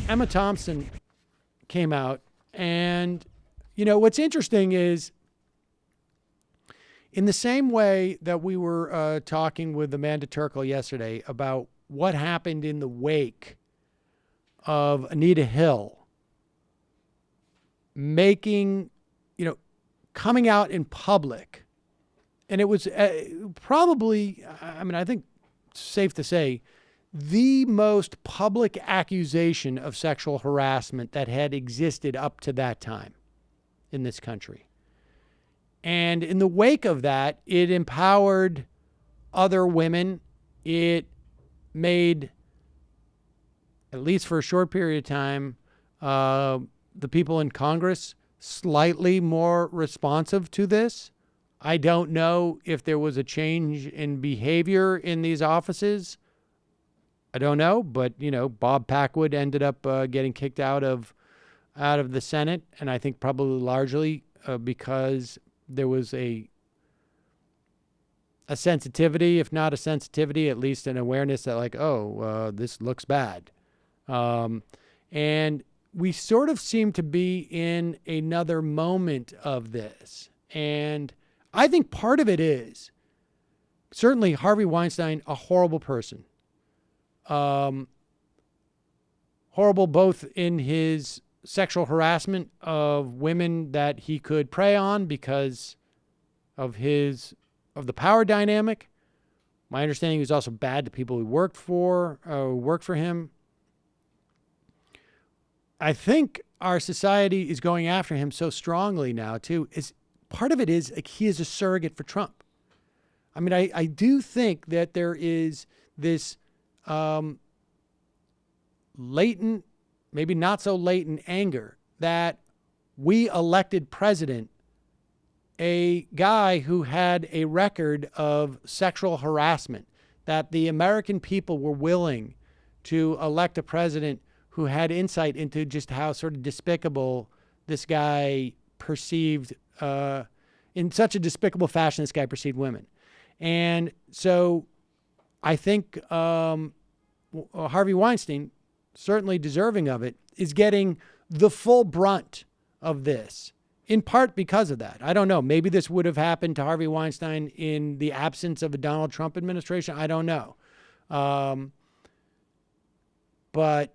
Emma Thompson came out, and, what's interesting is, in the same way that we were talking with Amanda Turkle yesterday about what happened in the wake of Anita Hill coming out in public, and it was probably, I think it's safe to say, the most public accusation of sexual harassment that had existed up to that time in this country. And in the wake of that, it empowered other women. It made, at least for a short period of time, the people in Congress slightly more responsive to this. I don't know if there was a change in behavior in these offices. I don't know, but Bob Packwood ended up getting kicked out of the Senate, and I think probably largely because there was a sensitivity, if not a sensitivity, at least an awareness that this looks bad. And we sort of seem to be in another moment of this. And I think part of it is certainly Harvey Weinstein, a horrible person. Horrible both in his sexual harassment of women that he could prey on because of the power dynamic. My understanding, he was also bad to people who worked for him. I think our society is going after him so strongly now too. Part of it is he is a surrogate for Trump. I do think that there is this latent, maybe not so latent anger that we elected president a guy who had a record of sexual harassment, that the American people were willing to elect a president who had insight into just how sort of despicable this guy perceived, in such a despicable fashion, this guy perceived women. And so I think Harvey Weinstein, certainly deserving of it, is getting the full brunt of this, in part because of that. I don't know. Maybe this would have happened to Harvey Weinstein in the absence of a Donald Trump administration. I don't know. But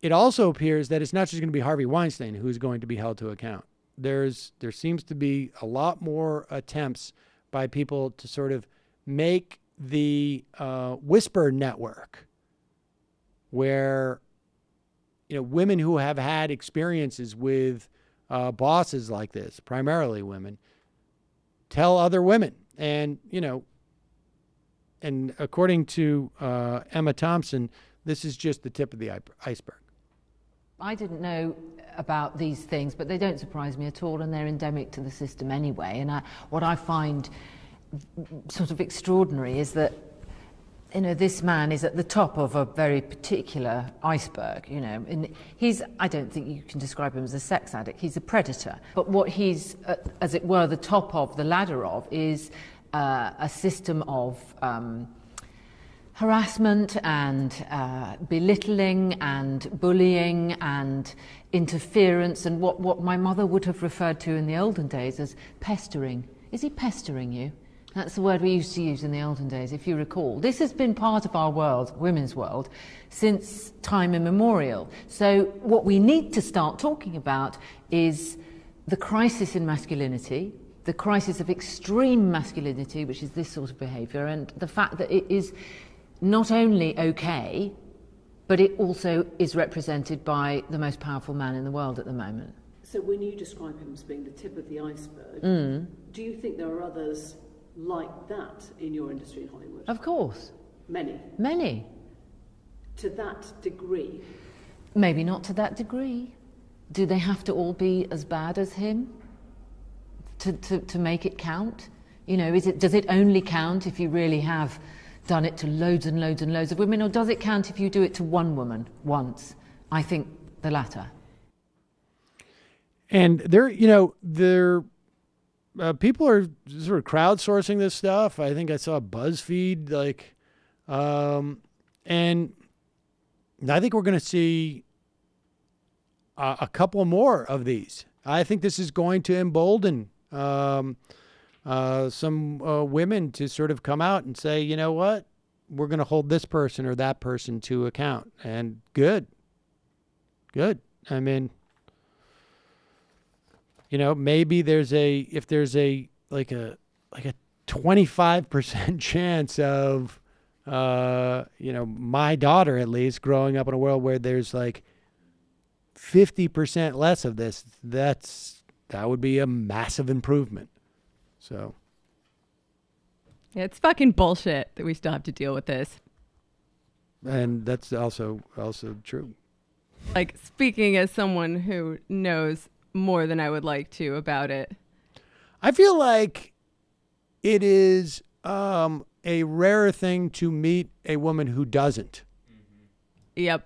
it also appears that it's not just going to be Harvey Weinstein who's going to be held to account. There seems to be a lot more attempts by people to sort of make the whisper network, where women who have had experiences with bosses like this, primarily women, tell other women. And and according to Emma Thompson, this is just the tip of the iceberg. I didn't know about these things, but they don't surprise me at all, and they're endemic to the system anyway. And what I find sort of extraordinary is that this man is at the top of a very particular iceberg, and I don't think you can describe him as a sex addict. He's a predator. But what he's, as it were, the top of the ladder of is a system of harassment and belittling and bullying and interference and what my mother would have referred to in the olden days as pestering. Is he pestering you? That's the word we used to use in the olden days, if you recall. This has been part of our world, women's world, since time immemorial. So what we need to start talking about is the crisis in masculinity, the crisis of extreme masculinity, which is this sort of behaviour, and the fact that it is not only okay, but it also is represented by the most powerful man in the world at the moment. So when you describe him as being the tip of the iceberg, do you think there are others like that in your industry in Hollywood? Of course. Many? Many. To that degree? Maybe not to that degree. Do they have to all be as bad as him to make it count? Does it only count if you really have done it to loads and loads and loads of women, or does it count if you do it to one woman once? I think the latter. And people are sort of crowdsourcing this stuff. I think I saw BuzzFeed, and And I think we're going to see a couple more of these. I think this is going to embolden some women to sort of come out and say, you know what, we're going to hold this person or that person to account. And good. I mean, maybe if there's a 25% chance of, my daughter at least growing up in a world where there's like 50% less of this, that would be a massive improvement. So. Yeah, it's fucking bullshit that we still have to deal with this. And that's also true. Like, speaking as someone who knows more than I would like to about it. I feel like it is a rare thing to meet a woman who doesn't. Yep.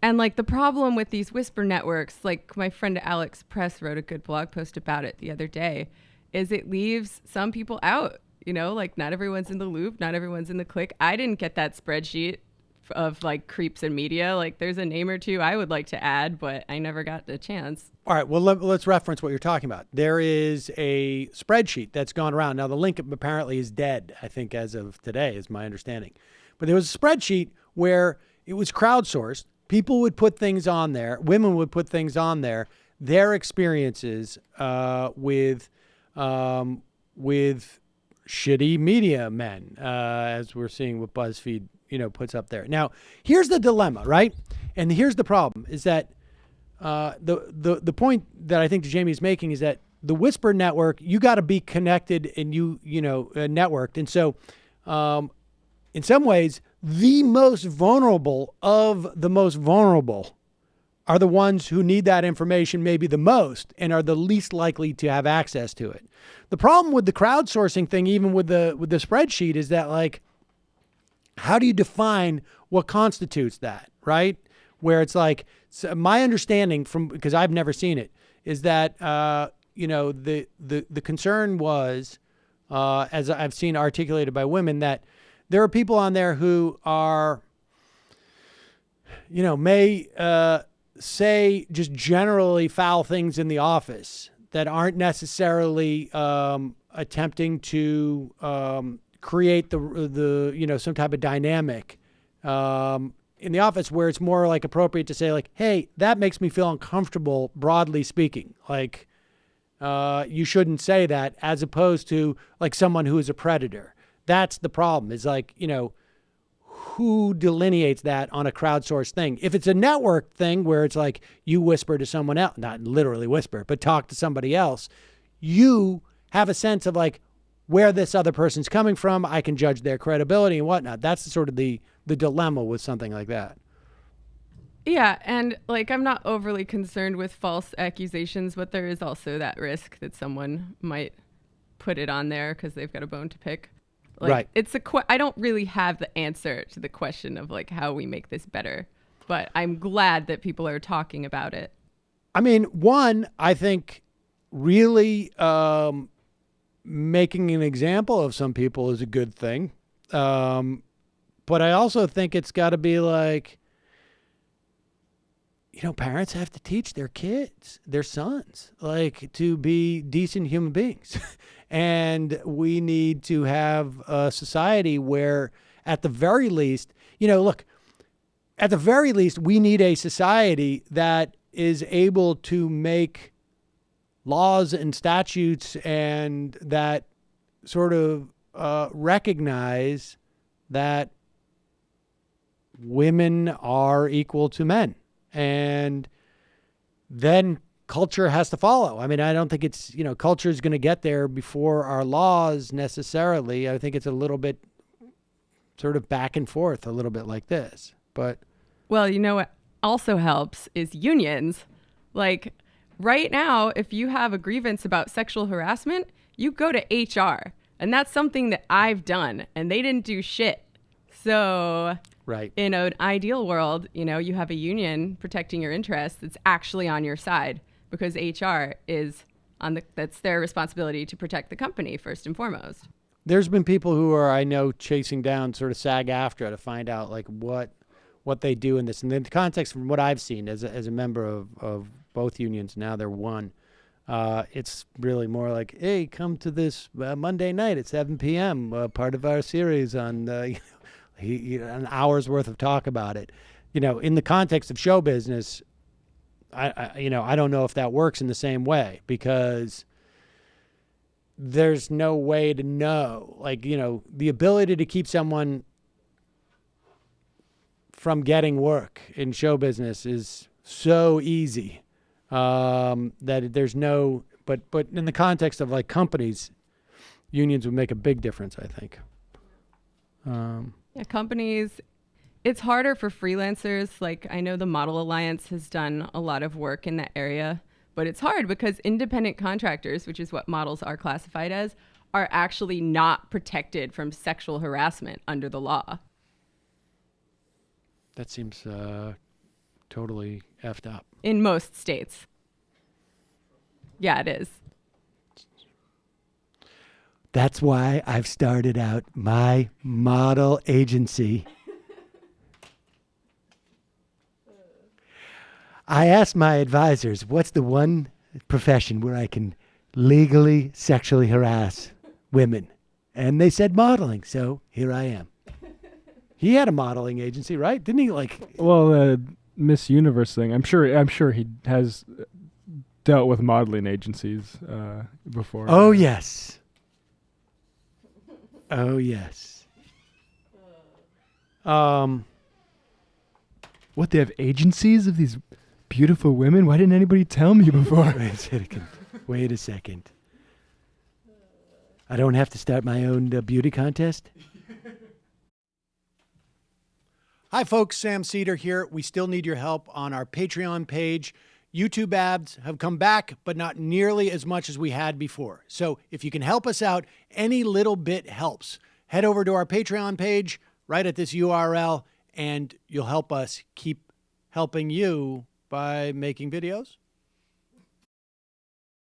And like the problem with these whisper networks, like my friend Alex Press wrote a good blog post about it the other day, is it leaves some people out. Like not everyone's in the loop, not everyone's in the click. I didn't get that spreadsheet of like creeps in media. Like there's a name or two I would like to add, but I never got the chance. All right, well, let's reference what you're talking about. There is a spreadsheet that's gone around. Now, the link apparently is dead, I think, as of today, is my understanding. But there was a spreadsheet where it was crowdsourced. People would put things on there. Women would put things on there, their experiences with shitty media men, as we're seeing what BuzzFeed, puts up there. Now, here's the dilemma, right? And here's the problem, is that the point that I think Jamie's making is that the Whisper network, you got to be connected and networked. And so in some ways, the most vulnerable of the most vulnerable are the ones who need that information maybe the most and are the least likely to have access to it. The problem with the crowdsourcing thing, even with the spreadsheet, is that like, how do you define what constitutes that, right? Where it's like, so my understanding because I've never seen it, is that, the concern was, as I've seen articulated by women, that there are people on there who are, may say just generally foul things in the office that aren't necessarily attempting to create the some type of dynamic in the office, where it's more like appropriate to say like, hey, that makes me feel uncomfortable, broadly speaking. Like, you shouldn't say that, as opposed to like someone who is a predator. That's the problem, is like, who delineates that on a crowdsourced thing? If it's a network thing where it's like you whisper to someone else, not literally whisper, but talk to somebody else, you have a sense of like where this other person's coming from. I can judge their credibility and whatnot. That's sort of the dilemma with something like that. Yeah, and like I'm not overly concerned with false accusations, but there is also that risk that someone might put it on there because they've got a bone to pick. Like, right. It's I don't really have the answer to the question of like how we make this better, but I'm glad that people are talking about it. I mean, one, I think really making an example of some people is a good thing. But I also think it's got to be like, parents have to teach their kids, their sons, like to be decent human beings. And we need to have a society where at the very least, look, at the very least, we need a society that is able to make laws and statutes and that sort of recognize that women are equal to men. And then culture has to follow. I mean, I don't think it's, culture is going to get there before our laws necessarily. I think it's a little bit sort of back and forth, a little bit like this. But well, what also helps is unions. Like right now, if you have a grievance about sexual harassment, you go to HR. And that's something that I've done, and they didn't do shit. So right. In an ideal world, you have a union protecting your interests that's actually on your side, because HR is that's their responsibility to protect the company first and foremost. There's been people who are, I know, chasing down sort of SAG-AFTRA to find out like what what they do in this. And in the context from what I've seen as a member of both unions, now they're one, it's really more like, hey, come to this Monday night at 7 p.m., part of our series on an hour's worth of talk about it. In the context of show business, I don't know if that works in the same way, because there's no way to know. The ability to keep someone from getting work in show business is so easy that there's no. But in the context of companies, unions would make a big difference, I think. Yeah, companies. It's harder for freelancers. I know the Model Alliance has done a lot of work in that area, but it's hard because independent contractors, which is what models are classified as, are actually not protected from sexual harassment under the law. That seems totally effed up. In most states. Yeah, it is. That's why I've started out my model agency. I asked my advisors, what's the one profession where I can legally sexually harass women? And they said modeling, so here I am. He had a modeling agency, right? Didn't he? Well, Miss Universe thing. I'm sure he has dealt with modeling agencies before. Oh yes. Oh yes. What, they have agencies of these beautiful women? Why didn't anybody tell me before? Wait a second. I don't have to start my own beauty contest? Hi, folks. Sam Seder here. We still need your help on our Patreon page. YouTube ads have come back, but not nearly as much as we had before. So if you can help us out, any little bit helps. Head over to our Patreon page right at this URL, and you'll help us keep helping you by making videos